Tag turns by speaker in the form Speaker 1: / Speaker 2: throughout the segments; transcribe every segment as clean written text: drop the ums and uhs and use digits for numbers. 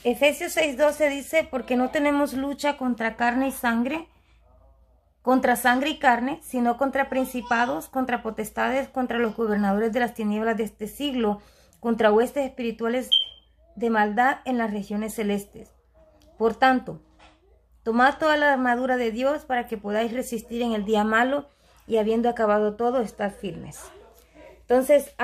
Speaker 1: Efesios 6:12 dice, porque no tenemos lucha contra carne y sangre, contra sangre y carne, sino contra principados, contra potestades, contra los gobernadores de las tinieblas de este siglo, contra huestes espirituales de maldad en las regiones celestes. Por tanto, tomad toda la armadura de Dios para que podáis resistir en el día malo y habiendo acabado todo, estad firmes. Entonces,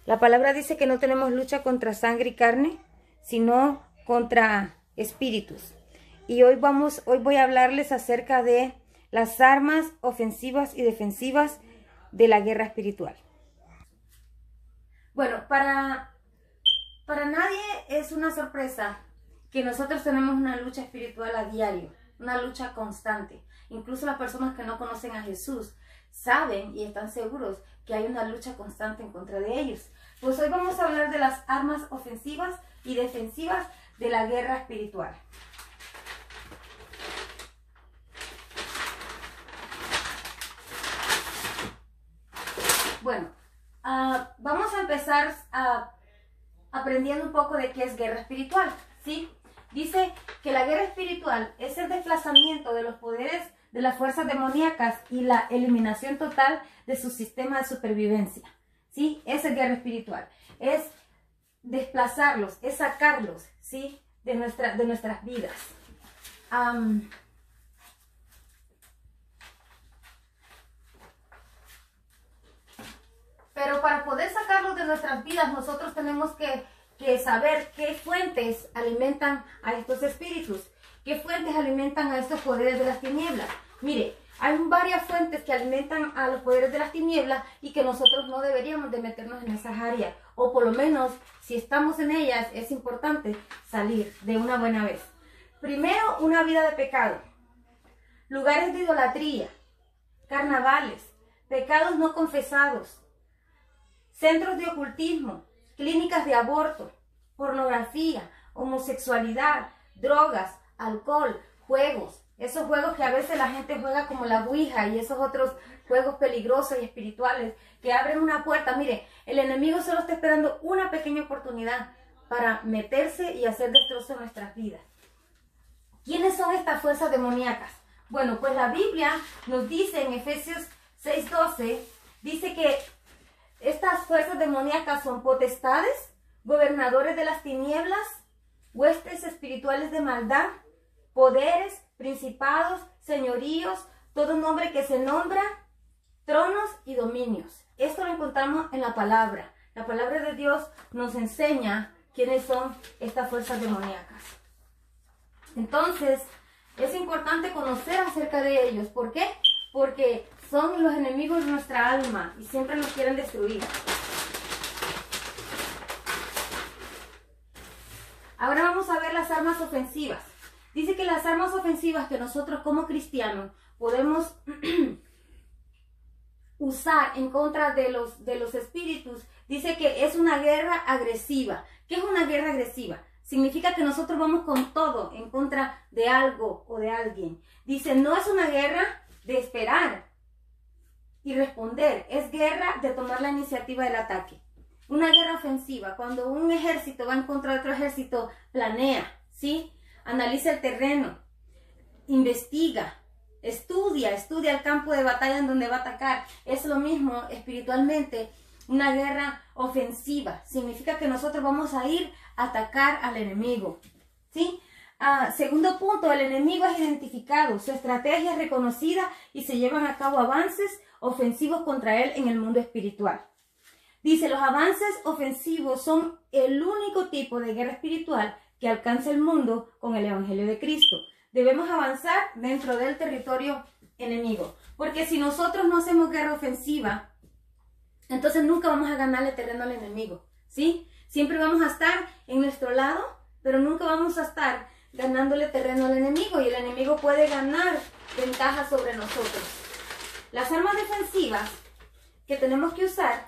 Speaker 1: la palabra dice que no tenemos lucha contra sangre y carne, sino contra espíritus. Y hoy voy a hablarles acerca de las armas ofensivas y defensivas de la guerra espiritual. Bueno, para nadie es una sorpresa que nosotros tenemos una lucha espiritual a diario, una lucha constante. Incluso las personas que no conocen a Jesús saben y están seguros que hay una lucha constante en contra de ellos. Pues hoy vamos a hablar de las armas ofensivas y defensivas de la guerra espiritual. Bueno, vamos a empezar aprendiendo un poco de qué es guerra espiritual, ¿sí? Dice que la guerra espiritual es el desplazamiento de los poderes de las fuerzas demoníacas y la eliminación total de su sistema de supervivencia, ¿sí? Esa es guerra espiritual. Es desplazarlos, es sacarlos, ¿sí? de nuestras vidas. Pero para poder sacarlos de nuestras vidas, nosotros tenemos que saber qué fuentes alimentan a estos espíritus, qué fuentes alimentan a estos poderes de las tinieblas. Mire, hay varias fuentes que alimentan a los poderes de las tinieblas y que nosotros no deberíamos de meternos en esas áreas, o por lo menos, si estamos en ellas, es importante salir de una buena vez. Primero, una vida de pecado, lugares de idolatría, carnavales, pecados no confesados, centros de ocultismo, clínicas de aborto, pornografía, homosexualidad, drogas, alcohol, juegos. Esos juegos que a veces la gente juega como la Ouija y esos otros juegos peligrosos y espirituales que abren una puerta. Mire, el enemigo solo está esperando una pequeña oportunidad para meterse y hacer destrozo en nuestras vidas. ¿Quiénes son estas fuerzas demoníacas? Bueno, pues la Biblia nos dice en Efesios 6:12, dice que estas fuerzas demoníacas son potestades, gobernadores de las tinieblas, huestes espirituales de maldad, poderes, principados, señoríos, todo nombre que se nombra, tronos y dominios. Esto lo encontramos en la palabra. La palabra de Dios nos enseña quiénes son estas fuerzas demoníacas. Entonces, es importante conocer acerca de ellos. ¿Por qué? Porque son los enemigos de nuestra alma y siempre nos quieren destruir. Ahora vamos a ver las armas ofensivas. Dice que las armas ofensivas que nosotros como cristianos podemos usar en contra de los espíritus, dice que es una guerra agresiva. ¿Qué es una guerra agresiva? Significa que nosotros vamos con todo en contra de algo o de alguien. Dice, no es una guerra de esperar y responder, es guerra de tomar la iniciativa del ataque. Una guerra ofensiva, cuando un ejército va en contra de otro ejército, planea, ¿sí? Analiza el terreno, investiga, estudia el campo de batalla en donde va a atacar. Es lo mismo espiritualmente. Una guerra ofensiva significa que nosotros vamos a ir a atacar al enemigo, ¿sí? Segundo punto, el enemigo es identificado, su estrategia es reconocida y se llevan a cabo avances ofensivos contra él en el mundo espiritual. Dice, los avances ofensivos son el único tipo de guerra espiritual que alcanza el mundo con el Evangelio de Cristo. Debemos avanzar dentro del territorio enemigo, porque si nosotros no hacemos guerra ofensiva, entonces nunca vamos a ganarle terreno al enemigo, ¿sí? Siempre vamos a estar en nuestro lado, pero nunca vamos a estar ganándole terreno al enemigo y el enemigo puede ganar ventaja sobre nosotros. Las armas defensivas que tenemos que usar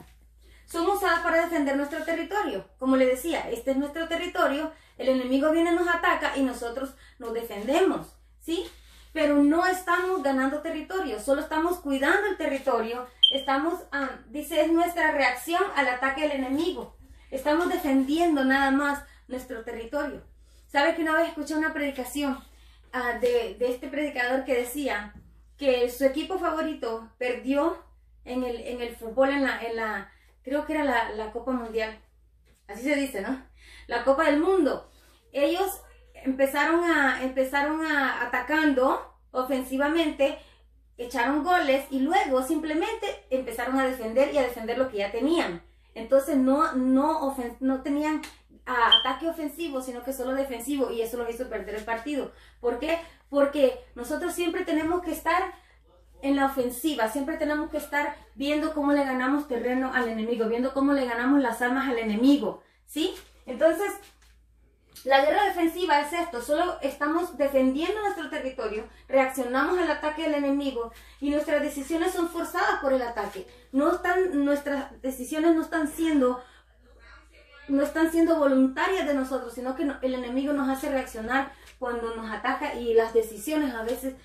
Speaker 1: son usadas para defender nuestro territorio. Como le decía, este es nuestro territorio, el enemigo viene, nos ataca y nosotros nos defendemos, ¿sí? Pero no estamos ganando territorio, solo estamos cuidando el territorio, estamos, dice, es nuestra reacción al ataque del enemigo. Estamos defendiendo nada más nuestro territorio. ¿Sabe que una vez escuché una predicación de este predicador que decía que su equipo favorito perdió en el fútbol, creo que era la Copa Mundial, así se dice, ¿no? La Copa del Mundo. Ellos empezaron atacando ofensivamente, echaron goles y luego simplemente empezaron a defender y a defender lo que ya tenían. Entonces no tenían ataque ofensivo, sino que solo defensivo, y eso los hizo perder el partido. ¿Por qué? Porque nosotros siempre tenemos que estar en la ofensiva, siempre tenemos que estar viendo cómo le ganamos terreno al enemigo, viendo cómo le ganamos las almas al enemigo, ¿sí? Entonces, la guerra defensiva es esto: solo estamos defendiendo nuestro territorio, reaccionamos al ataque del enemigo y nuestras decisiones son forzadas por el ataque. Nuestras decisiones no están siendo voluntarias de nosotros, sino que el enemigo nos hace reaccionar cuando nos ataca, y las decisiones a veces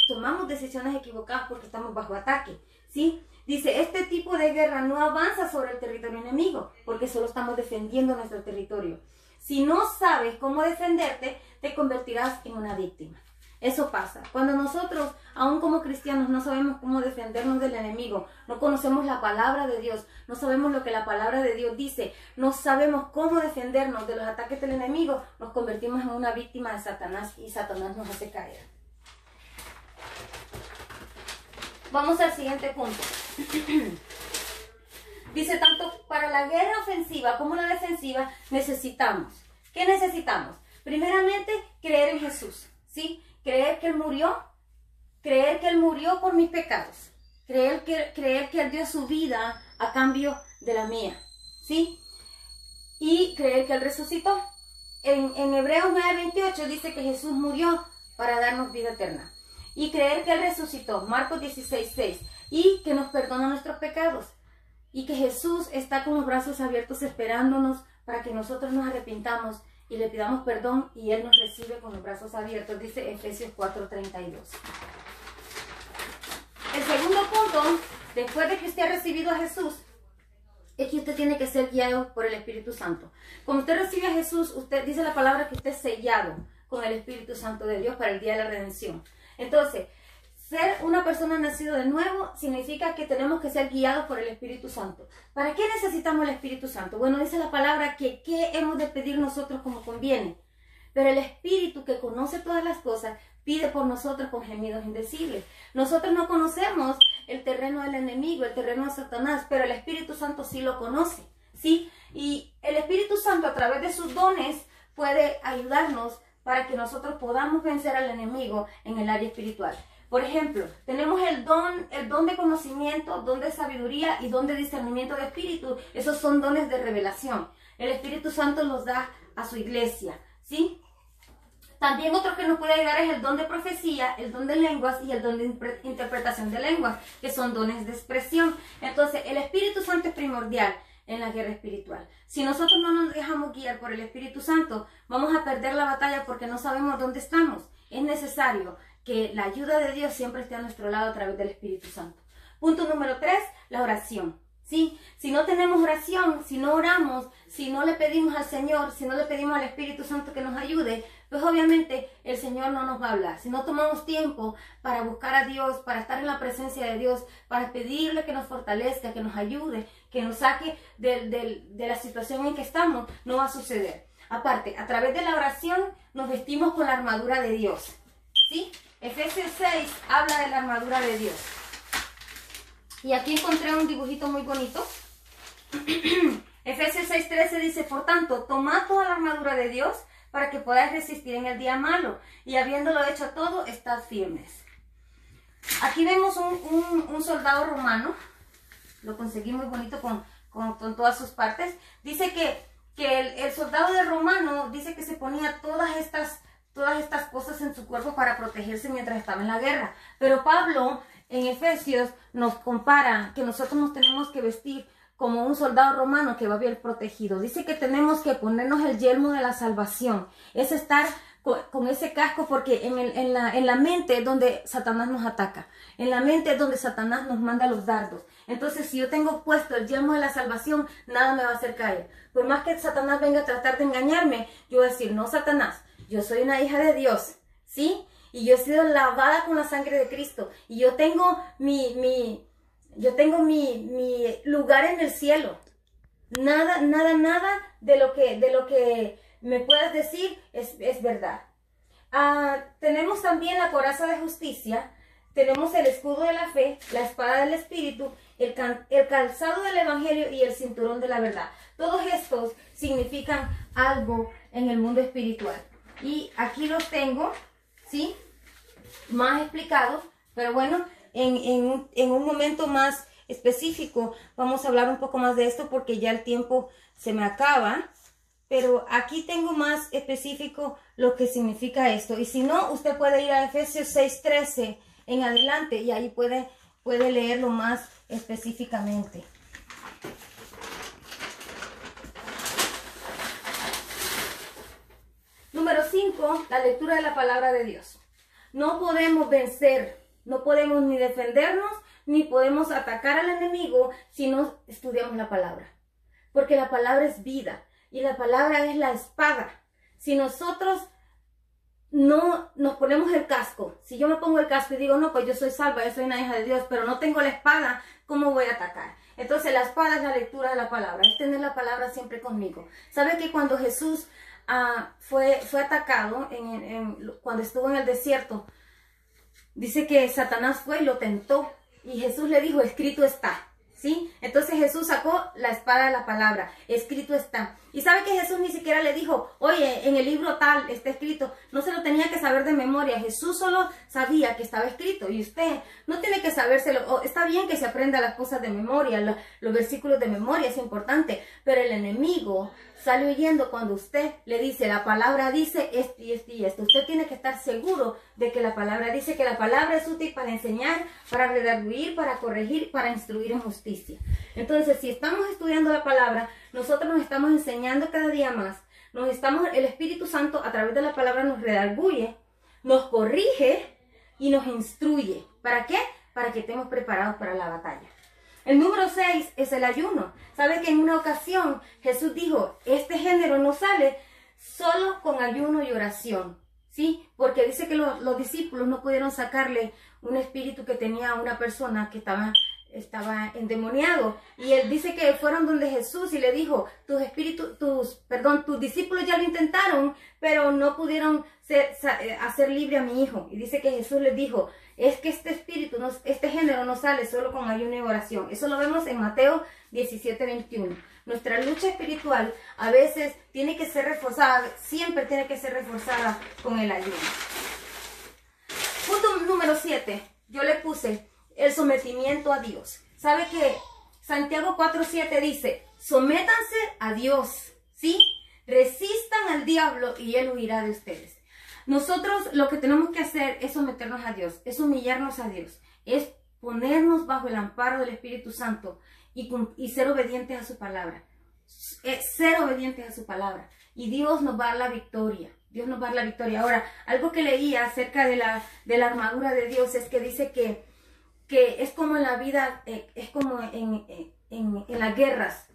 Speaker 1: tomamos decisiones equivocadas porque estamos bajo ataque, ¿sí? Dice, este tipo de guerra no avanza sobre el territorio enemigo porque solo estamos defendiendo nuestro territorio. Si no sabes cómo defenderte, te convertirás en una víctima. Eso pasa. Cuando nosotros, aún como cristianos, no sabemos cómo defendernos del enemigo, no conocemos la palabra de Dios, no sabemos lo que la palabra de Dios dice, no sabemos cómo defendernos de los ataques del enemigo, nos convertimos en una víctima de Satanás y Satanás nos hace caer. Vamos al siguiente punto. Dice, tanto para la guerra ofensiva como la defensiva necesitamos. ¿Qué necesitamos? Primeramente, creer en Jesús, ¿sí? Creer que Él murió por mis pecados. Creer que Él dio su vida a cambio de la mía, ¿sí? Y creer que Él resucitó. En Hebreos 9:28 dice que Jesús murió para darnos vida eterna. Y creer que Él resucitó, Marcos 16:6, y que nos perdona nuestros pecados. Y que Jesús está con los brazos abiertos esperándonos para que nosotros nos arrepintamos y le pidamos perdón, y Él nos recibe con los brazos abiertos, dice Efesios 4:32. El segundo punto, después de que usted ha recibido a Jesús, es que usted tiene que ser guiado por el Espíritu Santo. Cuando usted recibe a Jesús, usted dice la palabra que usted es sellado con el Espíritu Santo de Dios para el día de la redención. Entonces, ser una persona nacida de nuevo significa que tenemos que ser guiados por el Espíritu Santo. ¿Para qué necesitamos el Espíritu Santo? Bueno, dice la palabra que ¿qué hemos de pedir nosotros como conviene? Pero el Espíritu, que conoce todas las cosas, pide por nosotros con gemidos indecibles. Nosotros no conocemos el terreno del enemigo, el terreno de Satanás, pero el Espíritu Santo sí lo conoce, ¿sí? Y el Espíritu Santo, a través de sus dones, puede ayudarnos para que nosotros podamos vencer al enemigo en el área espiritual. Por ejemplo, tenemos el don de conocimiento, don de sabiduría y don de discernimiento de espíritu. Esos son dones de revelación. El Espíritu Santo los da a su iglesia, ¿sí? También otro que nos puede ayudar es el don de profecía, el don de lenguas y el don de interpretación de lenguas, que son dones de expresión. Entonces, el Espíritu Santo es primordial en la guerra espiritual. Si nosotros no nos dejamos guiar por el Espíritu Santo, vamos a perder la batalla porque no sabemos dónde estamos. Es necesario que la ayuda de Dios siempre esté a nuestro lado a través del Espíritu Santo. Punto número 3, la oración. ¿Sí? Si no tenemos oración, si no oramos, si no le pedimos al Señor, si no le pedimos al Espíritu Santo que nos ayude, pues obviamente el Señor no nos va a hablar. Si no tomamos tiempo para buscar a Dios, para estar en la presencia de Dios, para pedirle que nos fortalezca, que nos ayude, que nos saque de la situación en que estamos, no va a suceder. Aparte, a través de la oración nos vestimos con la armadura de Dios, ¿sí? Efesios 6 habla de la armadura de Dios. Y aquí encontré un dibujito muy bonito. Efesios 6:13 dice, por tanto, tomad toda la armadura de Dios para que podáis resistir en el día malo, y habiéndolo hecho todo, estad firmes. Aquí vemos un soldado romano. Lo conseguí muy bonito con todas sus partes. Dice que el soldado de romano dice que se ponía todas estas cosas en su cuerpo para protegerse mientras estaba en la guerra. Pero Pablo en Efesios nos compara que nosotros nos tenemos que vestir como un soldado romano que va bien protegido. Dice que tenemos que ponernos el yelmo de la salvación. Es estar con ese casco, porque en la mente es donde Satanás nos ataca. En la mente es donde Satanás nos manda los dardos. Entonces, si yo tengo puesto el yelmo de la salvación, nada me va a hacer caer. Por más que Satanás venga a tratar de engañarme, yo voy a decir, no, Satanás, yo soy una hija de Dios, ¿sí? Y yo he sido lavada con la sangre de Cristo. Y yo tengo mi lugar en el cielo. Nada de lo que me puedas decir es verdad. Tenemos también la coraza de justicia, tenemos el escudo de la fe, la espada del Espíritu, el calzado del Evangelio y el cinturón de la verdad. Todos estos significan algo en el mundo espiritual. Y aquí los tengo, ¿sí? Más explicados, pero bueno, en un momento más específico vamos a hablar un poco más de esto porque ya el tiempo se me acaba. Pero aquí tengo más específico lo que significa esto. Y si no, usted puede ir a Efesios 6:13 en adelante y ahí puede leerlo más específicamente. Número 5, la lectura de la palabra de Dios. No podemos vencer, no podemos ni defendernos, ni podemos atacar al enemigo si no estudiamos la palabra. Porque la palabra es vida. Y la palabra es la espada. Si nosotros no nos ponemos el casco, si yo me pongo el casco y digo, no, pues yo soy salva, yo soy una hija de Dios, pero no tengo la espada, ¿cómo voy a atacar? Entonces la espada es la lectura de la palabra, es tener la palabra siempre conmigo. ¿Sabe que cuando Jesús fue atacado, cuando estuvo en el desierto, dice que Satanás fue y lo tentó, y Jesús le dijo, escrito está? ¿Sí? Entonces Jesús sacó la espada de la palabra, escrito está. Y sabe que Jesús ni siquiera le dijo, oye, en el libro tal está escrito. No se lo tenía que saber de memoria. Jesús solo sabía que estaba escrito. Y usted no tiene que sabérselo. Está bien que se aprenda las cosas de memoria, los versículos de memoria, es importante. Pero el enemigo sale huyendo cuando usted le dice, la palabra dice esto y esto y esto. Usted tiene que estar seguro de que la palabra dice que la palabra es útil para enseñar, para redarguir, para corregir, para instruir en justicia. Entonces, si estamos estudiando la palabra, nosotros nos estamos enseñando cada día más. El Espíritu Santo a través de la palabra nos redarguye, nos corrige y nos instruye. ¿Para qué? Para que estemos preparados para la batalla. El número 6 es el ayuno. ¿Sabe que en una ocasión Jesús dijo, este género no sale solo con ayuno y oración? ¿Sí? Porque dice que los discípulos no pudieron sacarle un espíritu que tenía una persona que estaba endemoniado. Y él dice que fueron donde Jesús y le dijo, tus discípulos ya lo intentaron, pero no pudieron hacer libre a mi hijo. Y dice que Jesús les dijo, es que este género no sale solo con ayuno y oración. Eso lo vemos en Mateo 17:21. Nuestra lucha espiritual a veces tiene que ser reforzada, siempre tiene que ser reforzada con el ayuno. Punto número 7, yo le puse el sometimiento a Dios. ¿Sabe que Santiago 4:7 dice, sométanse a Dios, ¿sí? Resistan al diablo y él huirá de ustedes. Nosotros lo que tenemos que hacer es someternos a Dios, es humillarnos a Dios, es ponernos bajo el amparo del Espíritu Santo y ser obedientes a su palabra. Ser obedientes a su palabra. Y Dios nos va a dar la victoria. Dios nos va a dar la victoria. Ahora, algo que leía acerca de la armadura de Dios es que dice que es como en la vida, es como en las guerras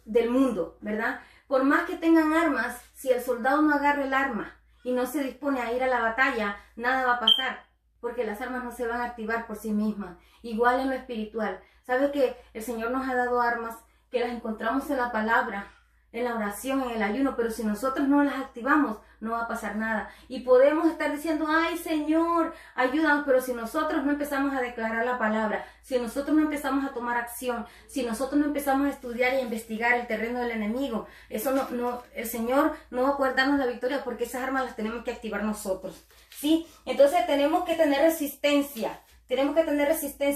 Speaker 1: del mundo, ¿verdad? Por más que tengan armas, si el soldado no agarra el arma y no se dispone a ir a la batalla, nada va a pasar, porque las armas no se van a activar por sí mismas. Igual en lo espiritual. ¿Sabe que el Señor nos ha dado armas que las encontramos en la palabra, en la oración, en el ayuno? Pero si nosotros no las activamos, no va a pasar nada. Y podemos estar diciendo, ay Señor, ayúdanos, pero si nosotros no empezamos a declarar la palabra, si nosotros no empezamos a tomar acción, si nosotros no empezamos a estudiar y a investigar el terreno del enemigo, el Señor no va a poder darnos la victoria, porque esas armas las tenemos que activar nosotros, ¿sí? Entonces tenemos que tener resistencia,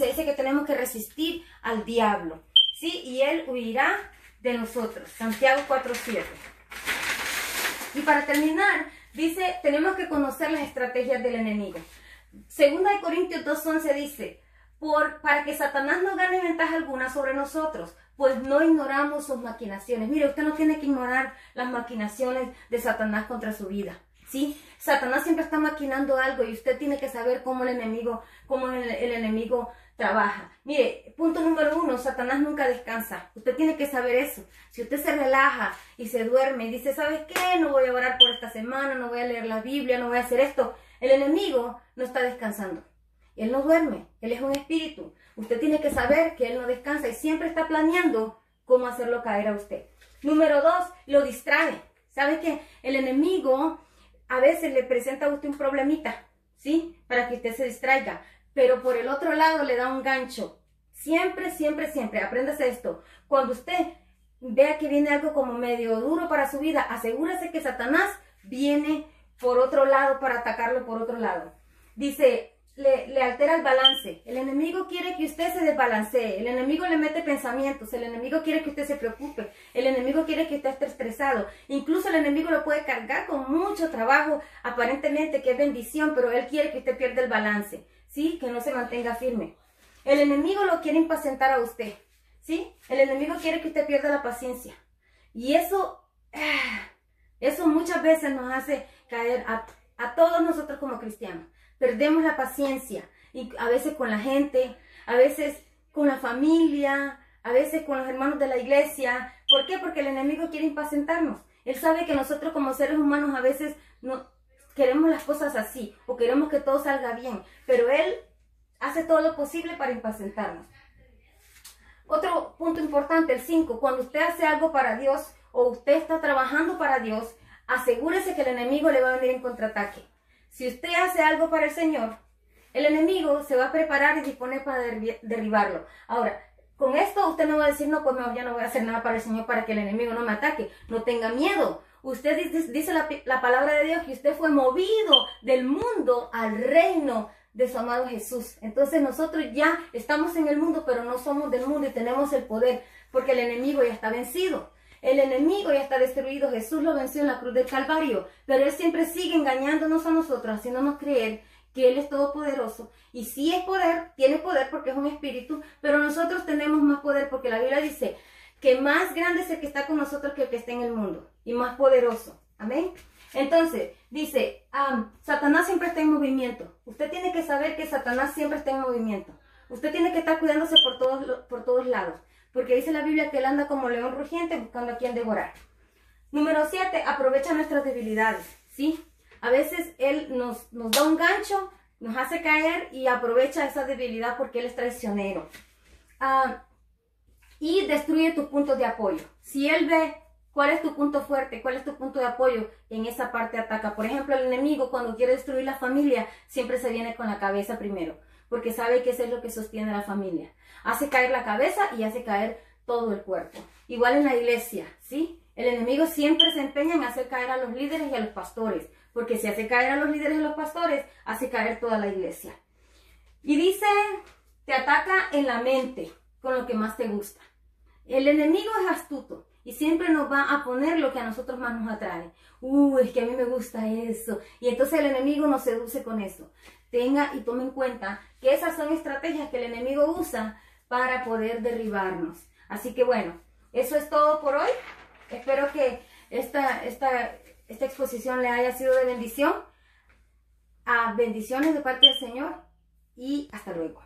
Speaker 1: dice que tenemos que resistir al diablo, ¿sí? Y él huirá de nosotros. Santiago 4:7. Y para terminar, dice, tenemos que conocer las estrategias del enemigo. Segunda de Corintios 2:11 dice, para que Satanás no gane ventaja alguna sobre nosotros, pues no ignoramos sus maquinaciones. Mire, usted no tiene que ignorar las maquinaciones de Satanás contra su vida. ¿sí? Satanás siempre está maquinando algo y usted tiene que saber cómo el enemigo trabaja. Mire, punto número 1, Satanás nunca descansa. Usted tiene que saber eso. Si usted se relaja y se duerme y dice, ¿sabes qué? No voy a orar por esta semana, no voy a leer la Biblia, no voy a hacer esto. El enemigo no está descansando. Él no duerme, él es un espíritu. Usted tiene que saber que él no descansa y siempre está planeando cómo hacerlo caer a usted. Número 2, lo distrae. ¿Sabe qué? El enemigo a veces le presenta a usted un problemita, ¿sí? Para que usted se distraiga. Pero por el otro lado le da un gancho. Siempre, siempre, siempre, apréndase esto. Cuando usted vea que viene algo como medio duro para su vida, asegúrese que Satanás viene por otro lado para atacarlo por otro lado. Dice, le altera el balance. El enemigo quiere que usted se desbalancee. El enemigo le mete pensamientos. El enemigo quiere que usted se preocupe. El enemigo quiere que usted esté estresado. Incluso el enemigo lo puede cargar con mucho trabajo, aparentemente que es bendición, pero él quiere que usted pierda el balance, ¿sí? Que no se mantenga firme. El enemigo lo quiere impacientar a usted, ¿sí? El enemigo quiere que usted pierda la paciencia. Y eso muchas veces nos hace caer a todos nosotros como cristianos. Perdemos la paciencia, y a veces con la gente, a veces con la familia, a veces con los hermanos de la iglesia. ¿Por qué? Porque el enemigo quiere impacientarnos. Él sabe que nosotros como seres humanos a veces no queremos las cosas así, o queremos que todo salga bien, pero él hace todo lo posible para impacientarnos. Otro punto importante, el 5, cuando usted hace algo para Dios, o usted está trabajando para Dios, asegúrese que el enemigo le va a venir en contraataque. Si usted hace algo para el Señor, el enemigo se va a preparar y disponer para derribarlo. Ahora, con esto usted no va a decir, no, pues mejor ya no voy a hacer nada para el Señor para que el enemigo no me ataque. No tenga miedo. Usted dice la palabra de Dios que usted fue movido del mundo al reino de su amado Jesús. Entonces nosotros ya estamos en el mundo, pero no somos del mundo y tenemos el poder, porque el enemigo ya está vencido. El enemigo ya está destruido. Jesús lo venció en la cruz del Calvario, pero él siempre sigue engañándonos a nosotros, haciéndonos creer que él es todopoderoso. Y sí es poder, tiene poder porque es un espíritu, pero nosotros tenemos más poder porque la Biblia dice que más grande es el que está con nosotros que el que está en el mundo, y más poderoso. Amén. Entonces, dice, Satanás siempre está en movimiento. Usted tiene que saber que Satanás siempre está en movimiento. Usted tiene que estar cuidándose por todos lados, porque dice la Biblia que él anda como león rugiente buscando a quien devorar. Número 7, aprovecha nuestras debilidades, ¿sí? A veces él nos da un gancho, nos hace caer y aprovecha esa debilidad porque él es traicionero. Y destruye tus puntos de apoyo. Si él ve cuál es tu punto fuerte, cuál es tu punto de apoyo, en esa parte ataca. Por ejemplo, el enemigo cuando quiere destruir la familia siempre se viene con la cabeza primero, porque sabe que eso es lo que sostiene la familia. Hace caer la cabeza y hace caer todo el cuerpo. Igual en la iglesia, ¿sí? El enemigo siempre se empeña en hacer caer a los líderes y a los pastores, porque si hace caer a los líderes y a los pastores, hace caer toda la iglesia. Y dice, te ataca en la mente con lo que más te gusta. El enemigo es astuto y siempre nos va a poner lo que a nosotros más nos atrae. Es que a mí me gusta eso. Y entonces el enemigo nos seduce con eso. Tenga y tome en cuenta que esas son estrategias que el enemigo usa para poder derribarnos. Así que bueno, eso es todo por hoy. Espero que esta exposición le haya sido de bendición. Bendiciones de parte del Señor y hasta luego.